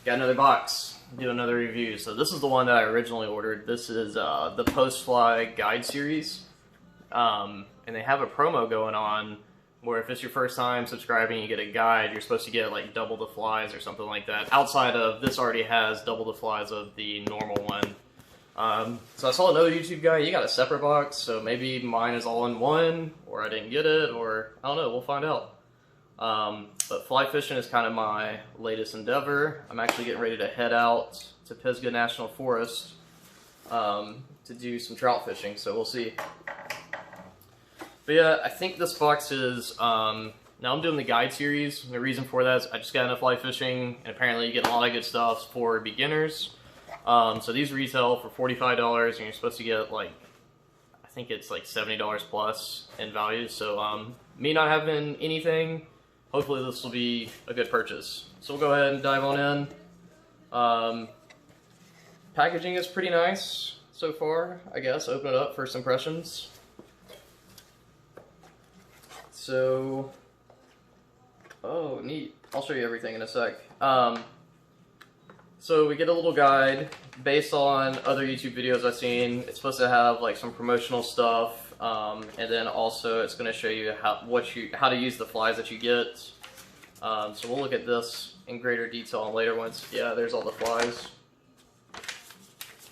Got another box, do another review. So this is the one that I originally ordered. This is the postfly guide series. And they have a promo going on where if it's your first time subscribing, you get a guide, you're supposed to get like double the flies or something like that. Outside of this already has double the flies of the normal one. So I saw another YouTube guy, he got a separate box, so maybe mine is all in one, or I didn't get it, or I don't know, we'll find out. But fly fishing is kind of my latest endeavor. I'm actually getting ready to head out to Pisgah National Forest to do some trout fishing, so we'll see. But yeah, I think this box is, now I'm doing the guide series. The reason for that is I just got into fly fishing, and apparently you get a lot of good stuff for beginners. So these retail for $45, and you're supposed to get like, I think it's like $70 plus in value. So me not having anything, hopefully this will be a good purchase. So we'll go ahead and dive on in. Packaging is pretty nice so far, I guess. Open it up, first impressions. So, oh neat, I'll show you everything in a sec. So we get a little guide based on other YouTube videos I've seen. It's supposed to have like some promotional stuff, and then also it's going to show you how to use the flies that you get. So we'll look at this in greater detail in later ones. Yeah, there's all the flies.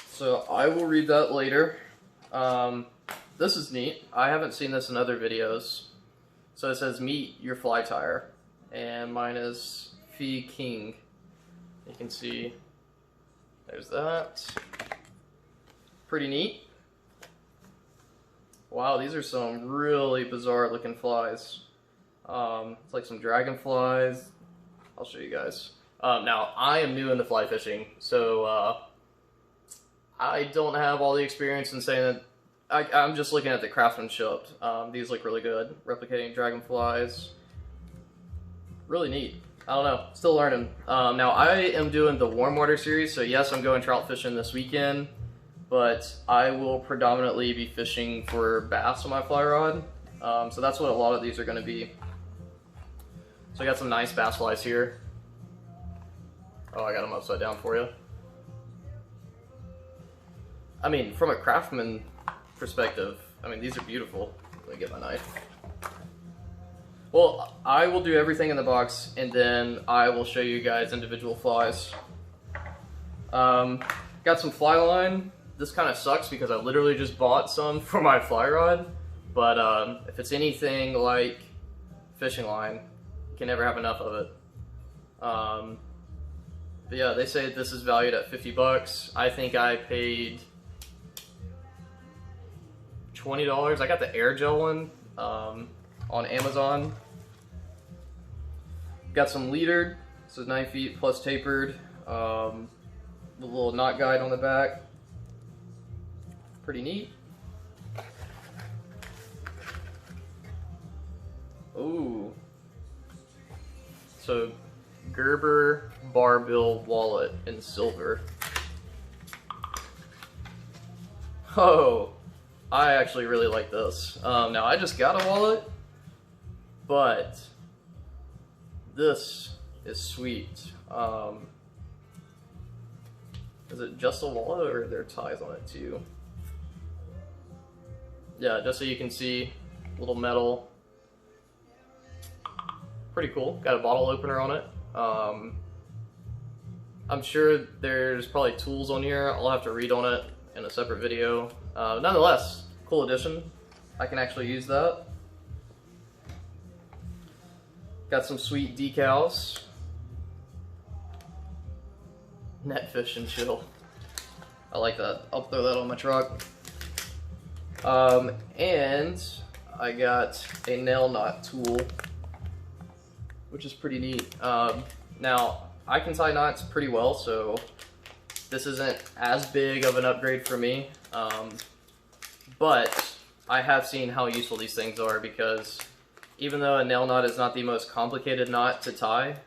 So I will read that later. This is neat. I haven't seen this in other videos. So it says meet your fly tire, and mine is Fee King. You can see there's that. Pretty neat. Wow, these are some really bizarre looking flies. It's like some dragonflies. I'll show you guys. Now I am new into fly fishing, so I don't have all the experience in saying that. I'm just looking at the craftsmanship. These look really good. Replicating dragonflies. Really neat. I don't know. Still learning. Now, I am doing the warm water series, so yes, I'm going trout fishing this weekend, but I will predominantly be fishing for bass on my fly rod. So that's what a lot of these are going to be. So I got some nice bass flies here. Oh, I got them upside down for you. I mean, from a craftsman perspective, I mean, these are beautiful. Let me get my knife. Well, I will do everything in the box, and then I will show you guys individual flies. Got some fly line. This kind of sucks because I literally just bought some for my fly rod, but if it's anything like fishing line, you can never have enough of it. But yeah, they say this is valued at 50 bucks. I think I paid $20. I got the air gel one on Amazon. Got some leadered, so 9 feet plus tapered. The little knot guide on the back. Pretty neat. Ooh. So Gerber barbell wallet in silver. Oh. I actually really like this. Now I just got a wallet, but this is sweet. Is it just a wallet or are there ties on it too? Yeah, just so you can see, little metal. Pretty cool. Got a bottle opener on it. I'm sure there's probably tools on here. I'll have to read on it in a separate video. Nonetheless, cool addition. I can actually use that. Got some sweet decals. Net fish and chill. I like that. I'll throw that on my truck. And I got a nail knot tool, which is pretty neat. Now, I can tie knots pretty well, so this isn't as big of an upgrade for me. But I have seen how useful these things are, because even though a nail knot is not the most complicated knot to tie,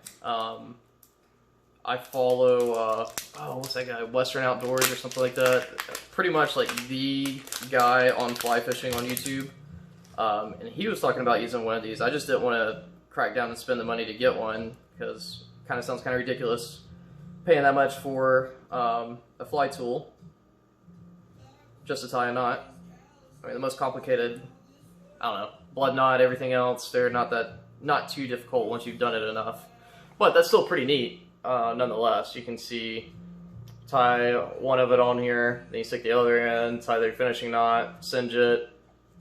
I follow, oh, what's that guy, Western Outdoors or something like that. Pretty much like the guy on fly fishing on YouTube. And he was talking about using one of these. I just didn't want to crack down and spend the money to get one, because it kind of sounds kind of ridiculous. paying that much for a fly tool just to tie a knot. I mean, the most complicated, I don't know, blood knot, everything else, they're not too difficult once you've done it enough. But that's still pretty neat, nonetheless. You can see, tie one of it on here, then you stick the other in, tie their finishing knot, singe it.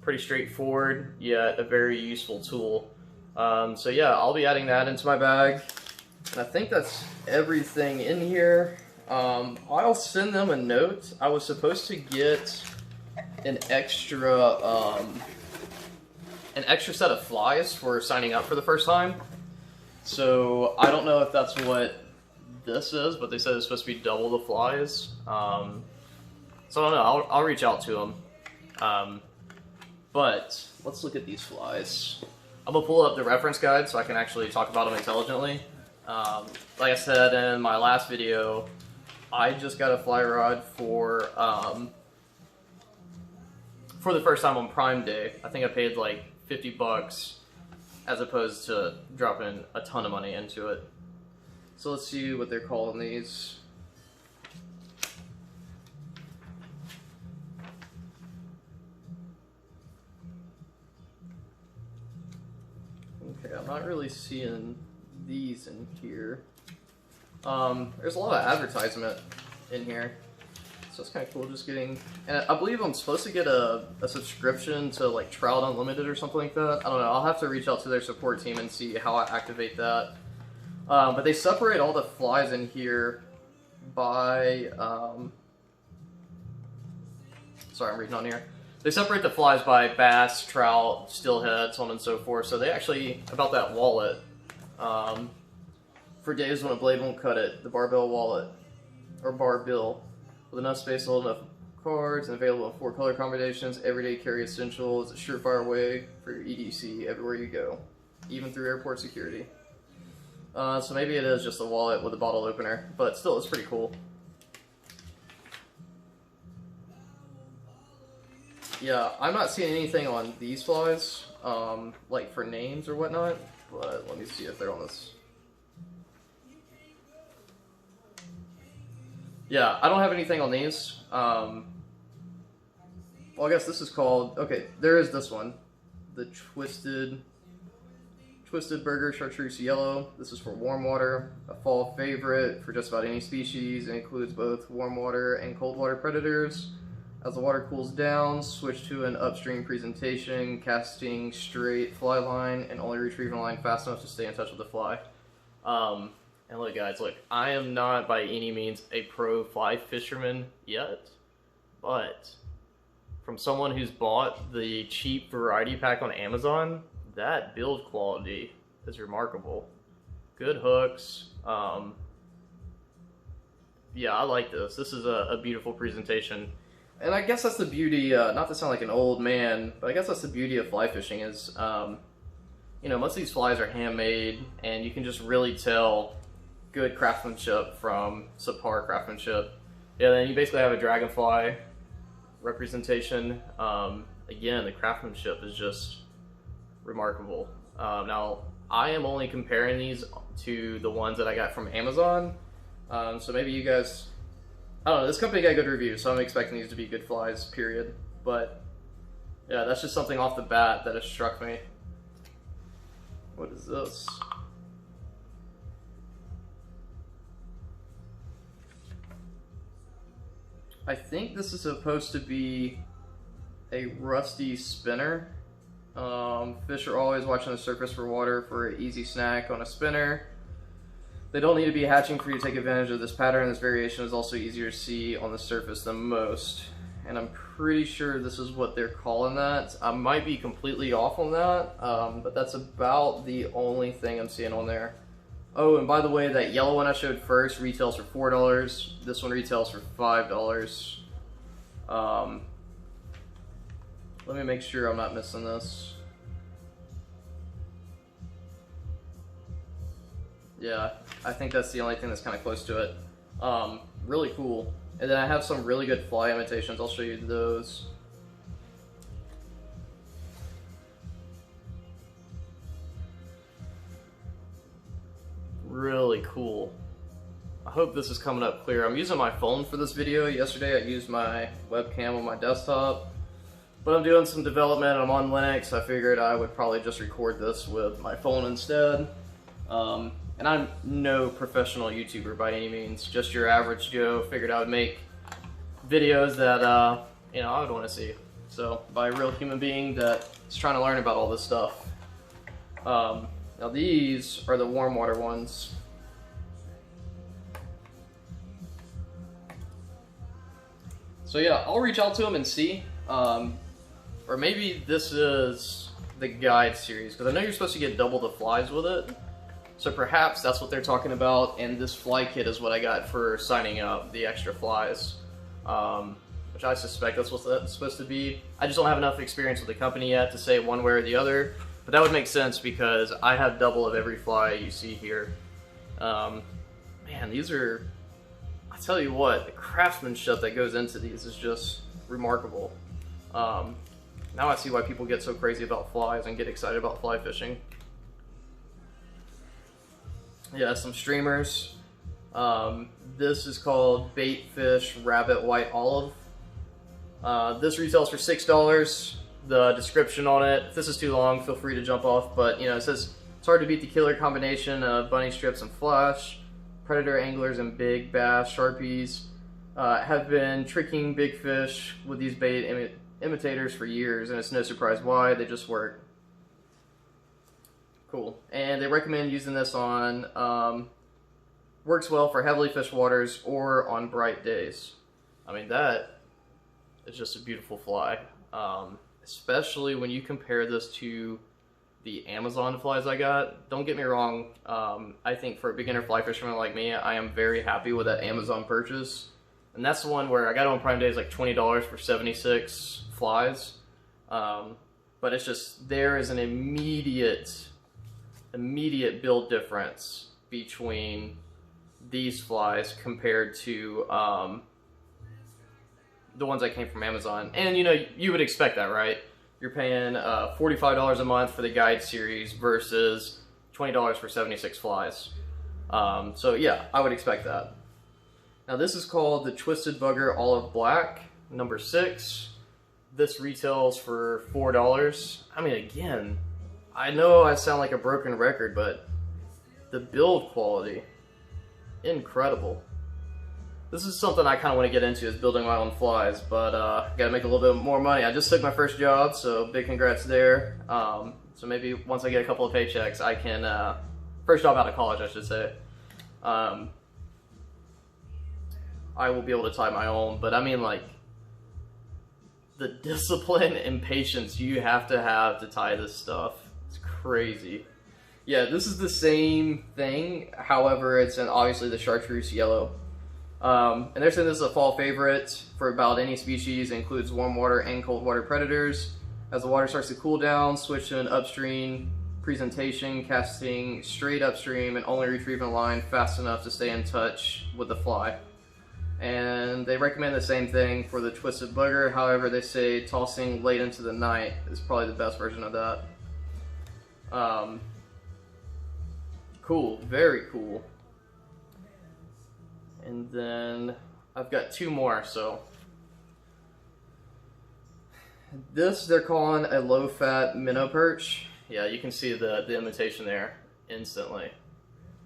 Pretty straightforward, yet a very useful tool. So yeah, I'll be adding that into my bag. And I think that's everything in here. I'll send them a note. I was supposed to get an extra set of flies for signing up for the first time. So I don't know if that's what this is, but they said it's supposed to be double the flies. So I don't know. I'll reach out to them. But let's look at these flies. I'm gonna pull up the reference guide so I can actually talk about them intelligently. Like I said in my last video, I just got a fly rod for the first time on Prime Day. I think I paid like $50 as opposed to dropping a ton of money into it. So let's see what they're calling these. Okay, I'm not really seeing these in here. There's a lot of advertisement in here, so it's kind of cool just getting, and I believe I'm supposed to get a subscription to like Trout Unlimited or something like that. I don't know, I'll have to reach out to their support team and see how I activate that. But they separate all the flies in here by, sorry, I'm reading on here. They separate the flies by bass, trout, steelhead, so on and so forth. So they actually, about that wallet, for days when a blade won't cut it, the barbell wallet, or barbell, with enough space to hold enough cards and available in 4 color combinations, everyday carry essential, is a surefire way for your EDC everywhere you go, even through airport security. So maybe it is just a wallet with a bottle opener, but still, it's pretty cool. Yeah, I'm not seeing anything on these flies, like for names or whatnot, but let me see if they're on this. Yeah, I don't have anything on these. Well, I guess this is called, okay, there is this one, the Twisted Burger Chartreuse Yellow. This is for warm water, a fall favorite for just about any species. It includes both warm water and cold water predators. As the water cools down, switch to an upstream presentation, casting straight fly line and only retrieving a line fast enough to stay in touch with the fly. And look guys, look, I am not by any means a pro fly fisherman yet, but from someone who's bought the cheap variety pack on Amazon, that build quality is remarkable. Good hooks. Yeah, I like this. This is a beautiful presentation. And I guess that's the beauty, not to sound like an old man, but I guess that's the beauty of fly fishing is, you know, most of these flies are handmade, and you can just really tell good craftsmanship from subpar craftsmanship. Yeah, then you basically have a dragonfly representation. Again, the craftsmanship is just remarkable. Now, I am only comparing these to the ones that I got from Amazon, so maybe you guys... I don't know, this company got good reviews, so I'm expecting these to be good flies, period. But, yeah, that's just something off the bat that has struck me. What is this? I think this is supposed to be a rusty spinner. Fish are always watching the surface for water for an easy snack on a spinner. They don't need to be hatching for you to take advantage of this pattern. This variation is also easier to see on the surface than most. And I'm pretty sure this is what they're calling that. I might be completely off on that, but that's about the only thing I'm seeing on there. Oh, and by the way, that yellow one I showed first retails for $4. This one retails for $5. Let me make sure I'm not missing this. Yeah, I think that's the only thing that's kind of close to it. Really cool. And then I have some really good fly imitations. I'll show you those. Really cool. hope this is coming up clear. I'm using my phone for this video. Yesterday I used my webcam on my desktop, but I'm doing some development. I'm on Linux. I figured I would probably just record this with my phone instead. And I'm no professional YouTuber by any means, just your average Joe. Figured I would make videos that you know, I would want to see. So by a real human being that is trying to learn about all this stuff. Now these are the warm water ones. So yeah, I'll reach out to them and see. Or maybe this is the guide series, because I know you're supposed to get double the flies with it. So perhaps that's what they're talking about, and this fly kit is what I got for signing up, the extra flies. Which I suspect that's what that's supposed to be. I just don't have enough experience with the company yet to say one way or the other, but that would make sense because I have double of every fly you see here. Man, these are, I tell you what, the craftsmanship that goes into these is just remarkable. Now I see why people get so crazy about flies and get excited about fly fishing. Yeah, some streamers. This is called Bait Fish Rabbit White Olive. This retails for $6. The description on it, if this is too long, feel free to jump off, but you know, it says it's hard to beat the killer combination of bunny strips and flash. Predator anglers and big bass sharpies have been tricking big fish with these bait imitators for years, and it's no surprise why, they just work. Cool. And they recommend using this on, works well for heavily fished waters or on bright days. I mean, that is just a beautiful fly. Especially when you compare this to the Amazon flies I got. Don't get me wrong, I think for a beginner fly fisherman like me, I am very happy with that Amazon purchase. And that's the one where I got it on Prime Days like $20 for 76 flies. But it's just, there is an immediate build difference between these flies compared to the ones that came from Amazon. And you know, you would expect that, right? You're paying $45 a month for the guide series versus $20 for 76 flies. So yeah, I would expect that. Now this is called the Twisted Bugger Olive Black, number 6. This retails for $4. I mean, again, I know I sound like a broken record, but the build quality, incredible. This is something I kind of want to get into, is building my own flies, but gotta make a little bit more money. I just took my first job, so big congrats there. So maybe once I get a couple of paychecks, I can, first job out of college, I should say, I will be able to tie my own. But I mean, like, the discipline and patience you have to tie this stuff, it's crazy. Yeah, this is the same thing, however, it's in obviously the chartreuse yellow. And they're saying this is a fall favorite for about any species. It includes warm water and cold water predators. As the water starts to cool down, switch to an upstream presentation, casting straight upstream and only retrieving a line fast enough to stay in touch with the fly. And they recommend the same thing for the Twisted Bugger. However, they say tossing late into the night is probably the best version of that. Cool, very cool. And then I've got 2 more, so. This they're calling a low-fat minnow perch. Yeah, you can see the imitation there instantly.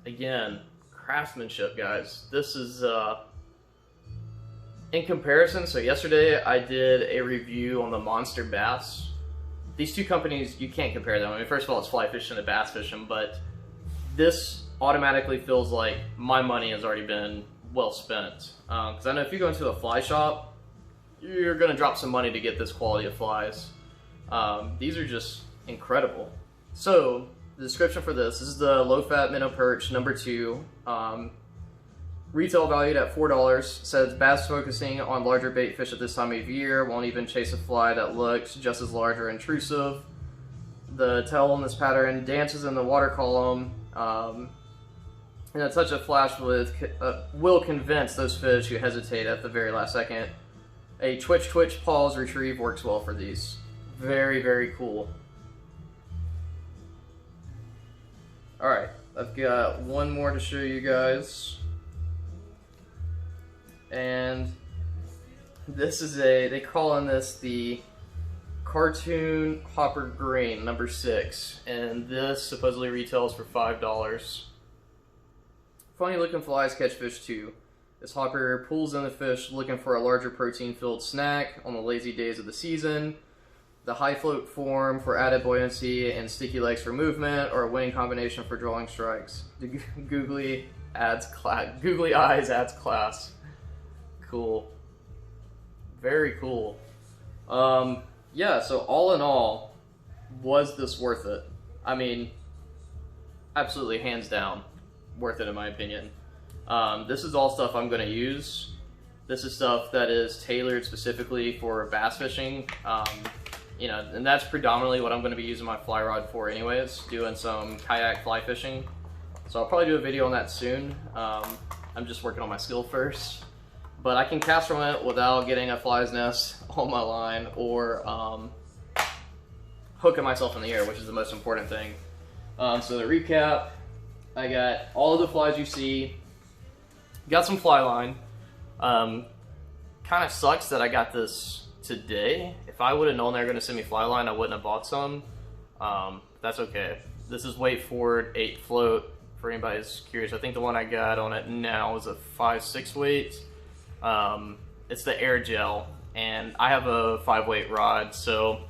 Again, craftsmanship, guys. This is, in comparison, so yesterday I did a review on the monster bass. These two companies, you can't compare them. I mean, first of all, it's fly fishing and bass fishing, but this automatically feels like my money has already been well spent. Because I know if you go into a fly shop, you're going to drop some money to get this quality of flies. These are just incredible. So, the description for this is the low-fat minnow perch, number 2. Retail valued at $4. Says bass focusing on larger bait fish at this time of year won't even chase a fly that looks just as large or intrusive. The tail on this pattern dances in the water column, and a touch of flash will convince those fish who hesitate at the very last second. A twitch, pause, retrieve works well for these. Very, very cool. Alright, I've got one more to show you guys. And this is they call this the Cartoon Hopper Green number 6, and this supposedly retails for $5. Funny looking flies catch fish too. This hopper pulls in the fish looking for a larger protein-filled snack on the lazy days of the season. The high float form for added buoyancy and sticky legs for movement, or a winning combination for drawing strikes. Googly eyes adds class. Cool. Very cool. Yeah, so all in all, was this worth it? I mean, absolutely, hands down, worth it in my opinion. This is all stuff I'm going to use. This is stuff that is tailored specifically for bass fishing. You know, and that's predominantly what I'm going to be using my fly rod for anyways, doing some kayak fly fishing. So I'll probably do a video on that soon. I'm just working on my skill first. But I can cast from it without getting a fly's nest on my line or hooking myself in the air, which is the most important thing. So to recap, I got all of the flies you see. Got some fly line. Kind of sucks that I got this today. If I would have known they were going to send me fly line, I wouldn't have bought some. That's okay. This is weight forward, 8 float. For anybody who's curious, I think the one I got on it now is a 5/6 weight. It's the air gel, and I have a 5-weight rod, so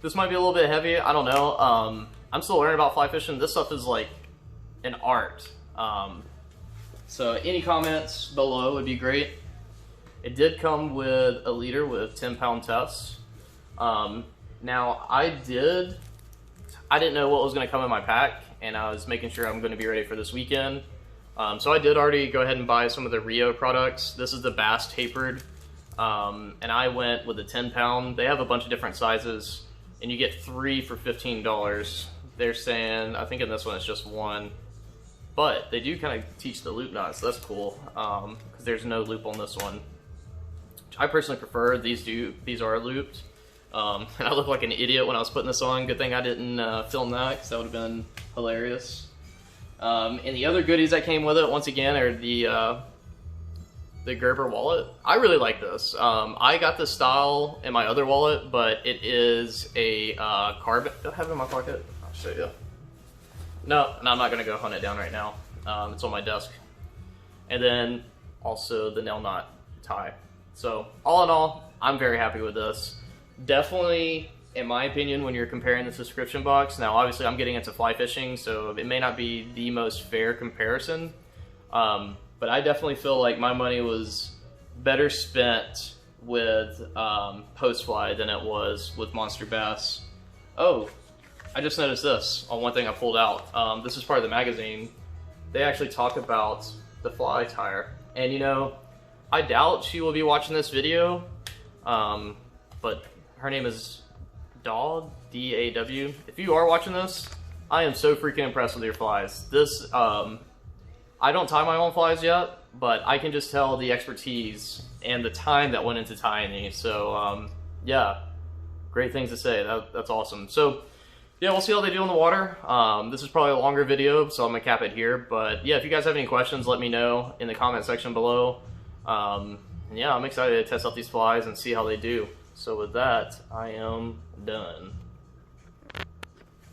this might be a little bit heavy. I don't know. I'm still learning about fly fishing. This stuff is like an art. So any comments below would be great. It did come with a leader with 10-pound tests. Now I didn't know what was going to come in my pack, and I was making sure I'm going to be ready for this weekend. So I did already go ahead and buy some of the Rio products. This is the bass tapered, and I went with the 10-pound. They have a bunch of different sizes, and you get 3 for $15. They're saying, I think in this one it's just 1, but they do kind of teach the loop knot, so that's cool, because there's no loop on this one. I personally prefer these are looped. And I look like an idiot when I was putting this on. Good thing I didn't film that, because that would have been hilarious. And the other goodies that came with it, once again, are the Gerber wallet. I really like this. I got this style in my other wallet, but it is a carbon. Do I have it in my pocket? I'll show you. No, I'm not going to go hunt it down right now. It's on my desk. And then also the nail knot tie. So all in all, I'm very happy with this. Definitely, in my opinion, when you're comparing the subscription box, now obviously I'm getting into fly fishing, so it may not be the most fair comparison, but I definitely feel like my money was better spent with Postfly than it was with Monster Bass. Oh, I just noticed this on one thing I pulled out. This is part of the magazine. They actually talk about the fly tire, and you know, I doubt she will be watching this video, but her name is Daw, D-A-W. If you are watching this, I am so freaking impressed with your flies. This, I don't tie my own flies yet, but I can just tell the expertise and the time that went into tying these. So, yeah, great things to say. That's awesome. So, yeah, we'll see how they do in the water. This is probably a longer video, so I'm gonna cap it here. But yeah, if you guys have any questions, let me know in the comment section below. Yeah, I'm excited to test out these flies and see how they do. So with that, I am done.